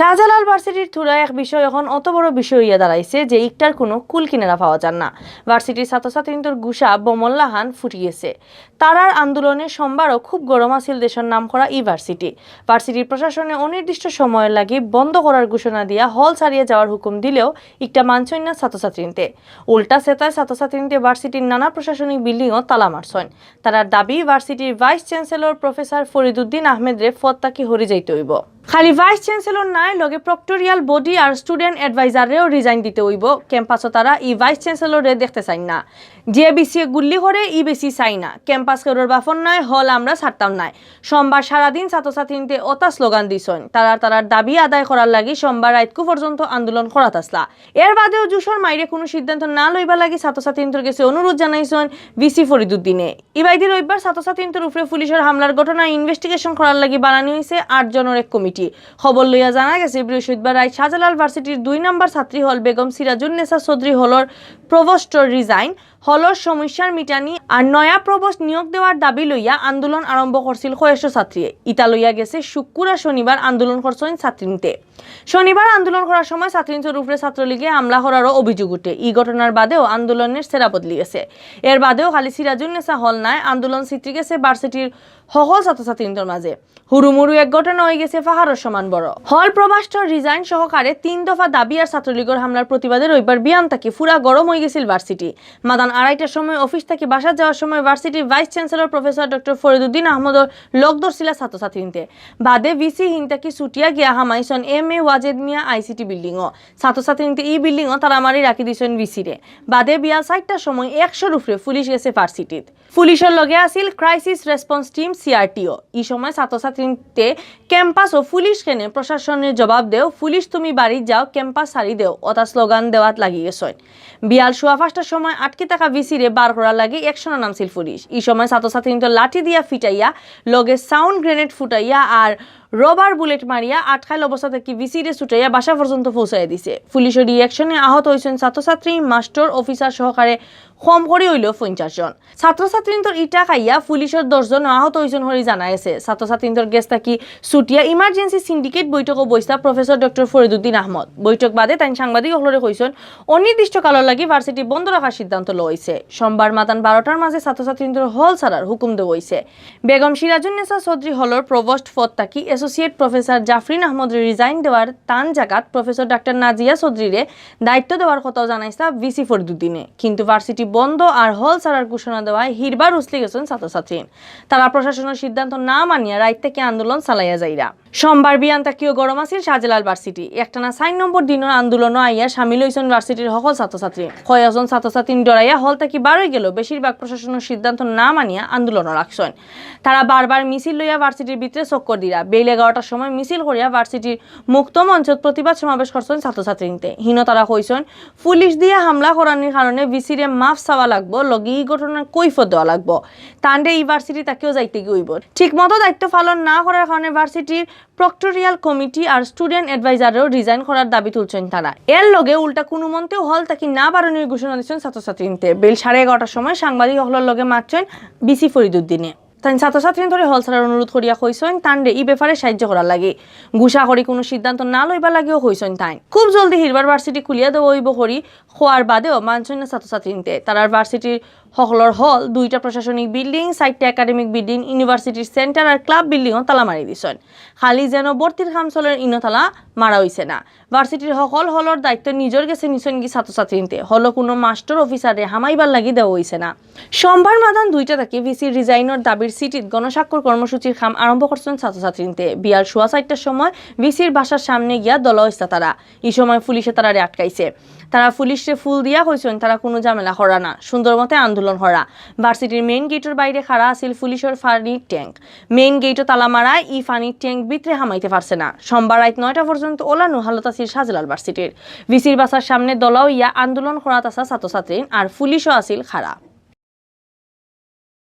শাহজালাল ভার্সিটির থুরা এক বিষয় এখন অত বড় বিষয় হইয়া দাঁড়াইছে যে ইকটার কোনো কুল কিনারা পাওয়া যান না। ভার্সিটির ছাত্রছাত্রীদের গুসা বমল্লাহান ফুটিয়েছে। তারার আন্দোলনে সোমবারও খুব গরম আছিল দেশের নাম করা ভার্সিটির প্রশাসনে অনির্দিষ্ট সময়ের লাগি বন্ধ করার ঘোষণা দিয়া হল ছাড়িয়ে যাওয়ার হুকুম দিলেও একটা মানছইন না ছাত্রছাত্রীতে। উল্টা সেতায় ছাত্রছাত্রীতে ভার্সিটির নানা প্রশাসনিক বিল্ডিংও তালা মারছইন। তারার দাবি ভার্সিটির ভাইস চ্যান্সেলর প্রফেসর ফরিদুদ্দিন আহমেদরে ফদ তাকি হরি যাইতে হইব। খালি ভাইস চ্যান্সেলর নাই লগে প্রক্টোরিয়াল বডি আর স্টুডেন্ট অ্যাডভাইজারেও রিজাইন দিতে হইব। ক্যাম্পাসও তারা ভাইস চ্যান্সেলরে দেখতে চাই না। যে বেশি গুল্লি করে বেশি চাই না। ক্যাম্পাস কেউর বাফন নাই, হল আমরা ছাড়তাম নাই। সোমবার সারাদিন ছাত্রছাত্রীতে অতা স্লোগান দিছন। তারার দাবি আদায় করার লাগি সোমবার রাতকু পর্যন্ত আন্দোলন করাত আসলা। এর বাদেও জুসর মাইরে কোনো সিদ্ধান্ত না লইবা লাগি ছাত্রছাত্রীদের কাছে অনুরোধ জানাইছেন ভিসি ফরিদুদ্দিনে। ইবাইদি রবিবার ছাত্রছাত্রীদের উপরে পুলিশের হামলার ঘটনা ইনভেস্টিগেশন করার লাগি বানানো হয়েছে 8 জনের এক কমিটি। খবর লইয়া জানা গেছে বৃহস্পতিবার রাত শাহজালাল ভার্সিটির 2 নম্বর ছাত্রী হল বেগম সিরাজুন্নেসা চৌধুরী হলর প্রভোস্টর রিজাইন, হলর সমস্যার মিটানি আর নয়া প্রভোস্ট নিয়োগ দেওয়ার দাবি লইয়া আন্দোলন আরম্ভ করছিল কয়েকশো ছাত্রী। ইতা লইয়া গেছে শুক্র আর শনিবার আন্দোলন করছেন ছাত্রীতে। শনিবার আন্দোলন করার সময় ছাত্রীদের উপরে ছাত্রলীগে হামলা করারও অভিযোগ উঠে। এই ঘটনার বাদেও আন্দোলনের সেরা বদলি গেছে। এর বাদেও খালি সিরাজুন্নেসা হল নাই, আন্দোলন চিত্রি গেছে ভার্সিটির সকল ছাত্রছাত্রীদের মাঝে। হুরুমুরু এক ঘটনা হয়ে গেছে পাহাড়ের সমান বড়। হল প্রভাস্টর রিজাইন সহকারে 3 দফা দাবি আর ছাত্রলীগের হামলার প্রতিবাদে রবিবার বিয়ান থাকি ফুরা গরম হয়ে গেছিল ভার্সিটি। মাদান 2:30টার সময় অফিস থেকে বাসা যাওয়ার সময় ভার্সিটির vice chancellor professor doctor Fariduddin আহমদর লোক ধরছিল ছাত্রছাত্রীতে। বাদে ভিসি হিনতাকি ছুটিয়া গিয়া হামাইছন MA ওয়াজেদ মিয়া ICT বিল্ডিংও। ছাত্রছাত্রীতে এই বিল্ডিংও তারা মারি রাখি দিয়েছেন ভিসিরে। বাদে বিয়াল 4টার সময় 100 উপরে পুলিশ গেছে ভার্সিটিত। পুলিশের লগে আছিল ক্রাইসিস রেসপন্স টিম CRTO। এই সময় ছাত্রছাত্রীতে ক্যাম্পাস ও পুলিশ কেনে প্রশাসনের জবাব দেও, পুলিশ তুমি বাড়ি যাও, ক্যাম্পাস সারি দেও ওটা স্লোগান দেওয়াত লাগিয়ে গেছেন। বিয়াল 5:15টার সময় আটকে থাকা ভিসিরে বার করার লাগে 100 নামছিল পুলিশ। এই সময় ছাত্রছাত্রীতে লাঠি দিয়া ফিটাইয়া লগে সাউন্ড গ্রেনেড ফুটাইয়া আর রবার বুলেট মারিয়া আটকাইল অবস্থা থেকে ভিসিরে ছুটাইয়া বাসা পর্যন্ত পৌঁছাই দিছে। পুলিশের রিয়াকশনে আহত হয়েছেন ছাত্রছাত্রী, মাস্টার, অফিসার সহকারে কম করে হইল 50 জন। ছাত্রছাত্রীদের ইটা খাইয়া পুলিশের 10 জন আহত হয়েছেন হরি জানা গেছে। ছাত্রছাত্রীদের গেছ থাকি ছুটিয়া ইমার্জেন্সি সিন্ডিকেট বৈঠকও বইসা প্রফেসর ডক্টর ফরিদুদ্দিন আহমদ। বৈঠক বাদে তাই সাংবাদিক হলরে কইছেন অনির্দিষ্ট কালের লাগি ভার্সিটি বন্ধ রাখার সিদ্ধান্ত লইছে। সোমবার মাতান 12টার মাঝে ছাত্রছাত্রীদের হল ছাড়ার হুকুম দেওয়া হয়েছে। বেগম সিরাজুন্নেসা চৌধুরী হলর প্রভোস্ট পদ থাকি associate professor Jafrin Ahmed resign দেওয়ার তান জাগাত প্রফেসর ডাক্তার নাজিয়া চৌধুরীরে দায়িত্ব দেওয়ার কথাও জানাইছে ভিসি ফরিদুদ্দিনে। কিন্তু ভার্সিটি বন্ধ আর হল ছাড়ার ঘোষণা দেওয়ায় হিরবার উসলি গেছেন ছাত্রছাত্রী। তারা প্রশাসনের সিদ্ধান্ত না মানিয়া রাত থেকে আন্দোলন চালাইয়া যাইরা। সোমবার বিয়ান তাকিও গরম আছিল শাহজালাল ভার্সিটি। একটানা 4 নম্বর দিনের আন্দোলন আইয়া সামিল হয়েছেন ভার্সিটির সকল ছাত্রছাত্রী। কয়েকজন ছাত্রছাত্রী ডরাইয়া হল থেকে বারোই গেল বেশিরভাগ প্রশাসনের সিদ্ধান্ত না মানিয়া আন্দোলন রাখছেন। তারা বারবার মিছিল লইয়া ভার্সিটির ভিতরে চক্কর দিরা। বেল 11টার সময় মিছিল করিয়া ভার্সিটির মুক্ত মঞ্চত প্রতিবাদ সমাবেশ করছেন ছাত্রছাত্রীতে। তারা কইছেন পুলিশ দিয়ে হামলা করানোর কারণে ভিসিরে মাফ চাওয়া লাগবো, লগে এই ঘটনার কৈফত দেওয়া লাগবো। তান্ডে এই ভার্সিটি তাকেও যাইতে গিয়ে ঠিক মতো দায়িত্ব পালন না করার কারণে ভার্সিটির প্রক্টোরিয়াল কমিটি আর স্টুডেন্ট অ্যাডভাইজারও রিজাইন করার দাবি তুলছেন তারা। এর লগে উল্টা কোনো মন্তেও হল তাকে না বাড়ানোর ঘোষণা দিচ্ছেন ছাত্রছাত্রীতে। বেল 11:30টার সময় সাংবাদিক হলের লগে মারছেন ভিসি ফরিদুদ্দিনে। তাই ছাত্রছাত্রী ধরে হল ছাড়ার অনুরোধ করিয়া কইছেন তান্ডে এই ব্যাপারে সাহায্য করার লাগে। গুসা করি কোনো সিদ্ধান্ত না লইবা লাগেও কইছেন তাই খুব জলদি হিরবার ভার্সিটি খুলিয়া দেওয়া হইব করি খোয়ার বাদেও মানছেন না ছাত্রছাত্রীতে। তারার ভার্সিটির সকলের হল, 2টা প্রশাসনিক বিল্ডিং, 4টা একাডেমিক বিল্ডিং, ইউনিভার্সিটির সেন্টার আর ক্লাব বিল্ডিংও তালা মারি দিছেন। খালি যেন ভর্তির খামচলের তালা মারা হইছে না। ভার্সিটির সকল হলর দায়িত্ব নিজের গেছে নিছেন কি ছাত্রছাত্রীতে। হল কোনো মাস্টার অফিসারে হামাইবার লাগি দেওয়া হইছে না। সোমবার মাদান 2টা থেকে ভিসির রিজাইনের দাবির সিটিত গণস্বাক্ষর কর্মসূচির কাম আরম্ভ করছেন ছাত্রছাত্রীতে। বিয়াল 4:15টার সময় ভিসির বাসার সামনে গিয়া দলা হইছে তারা। এই সময় পুলিশে তারারে আটকাইছে। তারা পুলিশে ফুল দিয়া হইছেন তারা কোনো ঝামেলা করা না, সুন্দর মতে আন্দোলন করা। ভার্সিটির মেইন গেটের বাইরে খাড়া আছিল পুলিশের ফানির ট্যাঙ্ক। মেইন গেটও তালা মারায় এই ফানির ট্যাঙ্ক ভিতরে হামাইতে পারছে না। সোমবার রাত 9টা পর্যন্ত ওলানো হালত আছিল শাহজালাল ভার্সিটির। ভিসির বাসার সামনে দলা হইয়া আন্দোলন করাত আসা ছাত্রছাত্রী আর পুলিশও আছিল খাড়া।